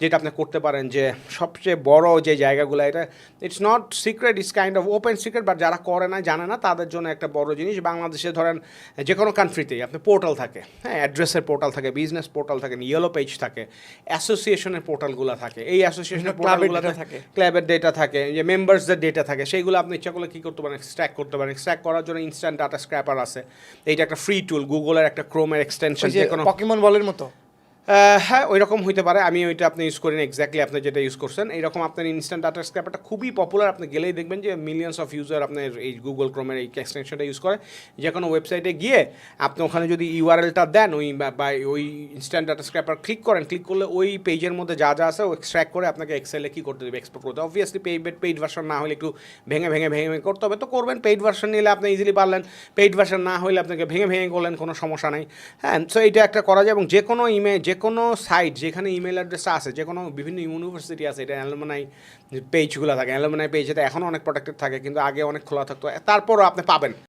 যেটা আপনি করতে পারেন যে সবচেয়ে বড় যে জায়গাগুলো, এটা it's not secret, it's kind of open secret, but যারা করে না জানে না তাদের জন্য একটা বড় জিনিস। বাংলাদেশে ধরেন যে কোনো কান্ট্রিতেই আপনি পোর্টাল থাকে, হ্যাঁ, অ্যাড্রেসের পোর্টাল থাকে, বিজনেস পোর্টাল থাকে, ইয়েলো পেজ থাকে, অ্যাসোসিয়েশনের পোর্টালগুলো থাকে। এই অ্যাসোসিয়েশনের পোর্টালগুলো থাকে, ক্লাবের ডেটা থাকে, যে মেম্বার্সদের ডেটা থাকে, সেইগুলো আপনি ইচ্ছা করলে কী করতে পারেন, স্ট্র্যাক করতে পারেন। স্ট্র্যাক করার জন্য ইনস্ট্যান্ট ডাটা স্ক্র্যাপার আছে, এইটা একটা ফ্রি টুল, গুগলের একটা ক্রোমের এক্সটেনশন, যে কোনো পকিমন বলের মতো। হ্যাঁ, ওই রকম হইতে পারে। আমি ওইটা আপনি ইউজ করেন এক্স্যাক্টলি আপনি যেটা ইউজ করছেন। এইরকম আপনার ইনস্ট্যান্ট ডাটা স্ক্র্যাপারটা খুবই পপুলার। আপনি গেলেই দেখবেন যে মিলিয়ন্স অফ ইউজার আপনার এই গুগল ক্রোমের এই এক্সটেনশনটা ইউজ করে। যে কোনো ওয়েবসাইটে গিয়ে আপনি ওখানে যদি ইউআরএলটা দেন, বা ওই ইনস্ট্যান্ট ডাটা স্ক্র্যাপার ক্লিক করেন, ক্লিক করলে ওই পেজের মধ্যে যা যা আছে ও এক্সট্র্যাক্ট করে আপনাকে এক্সেলে কী করতে দেবে, এক্সপোর্ট করতে। অবভিয়াসলি পেইড ভার্সন না হলে একটু ভেঙে ভেঙে ভেঙে ভেঙে করতে হবে, তো করবেন। পেইড ভার্সন নিলে আপনি ইজিলি পারলেন, পেইড ভার্সন না হলে আপনাকে ভেঙে ভেঙে করলেন, কোনো সমস্যা নেই। হ্যাঁ, সো এইটা একটা করা যায়। এবং যে কোনো যে কোনো সাইট যেখানে ইমেল অ্যাড্রেসটা আছে, যে কোনো বিভিন্ন ইউনিভার্সিটি আছে, এটা অ্যালুমনাই পেজগুলো থাকে, অ্যালুমনাই পেজ, এটা এখনও অনেক প্রোটেক্টেড থাকে, কিন্তু আগে অনেক খোলা থাকতো, তারপরও আপনি পাবেন।